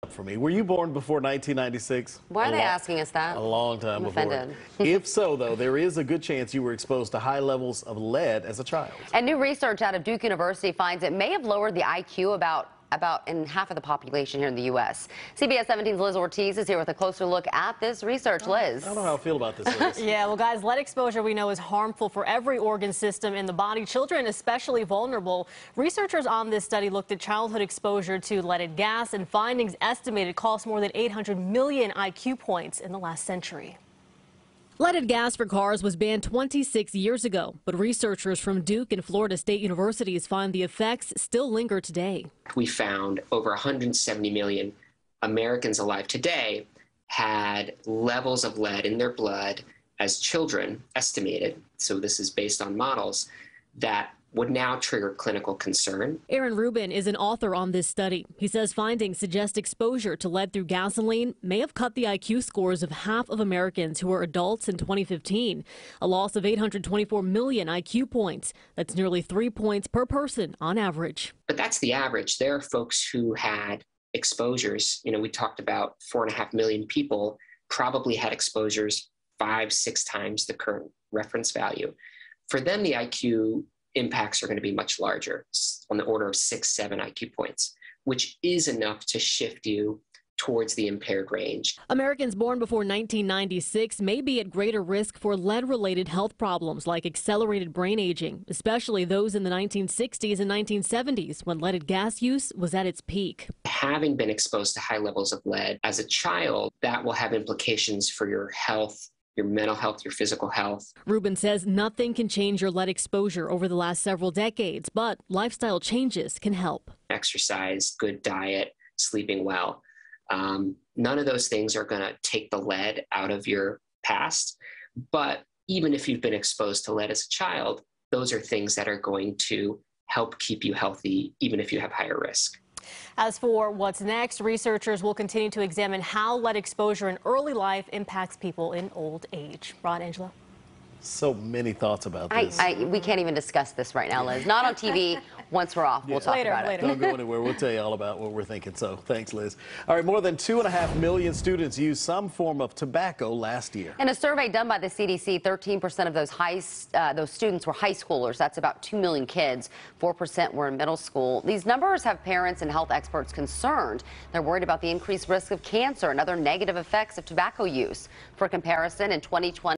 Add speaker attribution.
Speaker 1: For me. Were you born before 1996?
Speaker 2: Why are they asking us that?
Speaker 1: A long time
Speaker 2: I'm
Speaker 1: before.
Speaker 2: offended.
Speaker 1: If so, though, there is a good chance you were exposed to high levels of lead as a child.
Speaker 2: And new research out of Duke University finds it may have lowered the IQ about in half of the population here in the U.S. CBS 17's Liz Ortiz is here with a closer look at this research. Liz.
Speaker 1: I don't know how I feel about this, Liz.
Speaker 3: Yeah, well, guys, lead exposure we know is harmful for every organ system in the body. Children especially vulnerable. Researchers on this study looked at childhood exposure to leaded gas, and findings estimated cost more than 800 million IQ points in the last century. Leaded gas for cars was banned 26 years ago, but researchers from Duke and Florida State Universities find the effects still linger today.
Speaker 4: We found over 170 million Americans alive today had levels of lead in their blood as children, estimated, so this is based on models, that would now trigger clinical concern.
Speaker 3: Aaron Rubin is an author on this study. He says findings suggest exposure to lead through gasoline may have cut the IQ scores of half of Americans who were adults in 2015, a loss of 824 million IQ points. That's nearly 3 points per person on average.
Speaker 4: But that's the average. There are folks who had exposures. You know, we talked about 4.5 million people probably had exposures 5-6 times the current reference value. For them, the IQ impacts are going to be much larger, on the order of 6-7 IQ points, which is enough to shift you towards the impaired range.
Speaker 3: Americans born before 1996 may be at greater risk for lead-related health problems like accelerated brain aging, especially those in the 1960s and 1970s when leaded gas use was at its peak.
Speaker 4: Having been exposed to high levels of lead as a child, that will have implications for your health, your mental health, your physical health.
Speaker 3: Rubin says nothing can change your lead exposure over the last several decades, but lifestyle changes can help.
Speaker 4: Exercise, good diet, sleeping well. None of those things are going to take the lead out of your past. But even if you've been exposed to lead as a child, those are things that are going to help keep you healthy, even if you have higher risk.
Speaker 3: As for what's next, researchers will continue to examine how lead exposure in early life impacts people in old age. Rod, Angela?
Speaker 1: So many thoughts about this.
Speaker 2: We can't even discuss this right now, Liz. Not on TV. Once we're off, we'll talk about it.
Speaker 1: Don't go anywhere. We'll tell you all about what we're thinking. So thanks, Liz. All right, more than 2.5 million students used some form of tobacco last year.
Speaker 2: In a survey done by the CDC, 13% of those students were high schoolers. That's about 2 million kids. 4% were in middle school. These numbers have parents and health experts concerned. They're worried about the increased risk of cancer and other negative effects of tobacco use. For comparison, in 2020,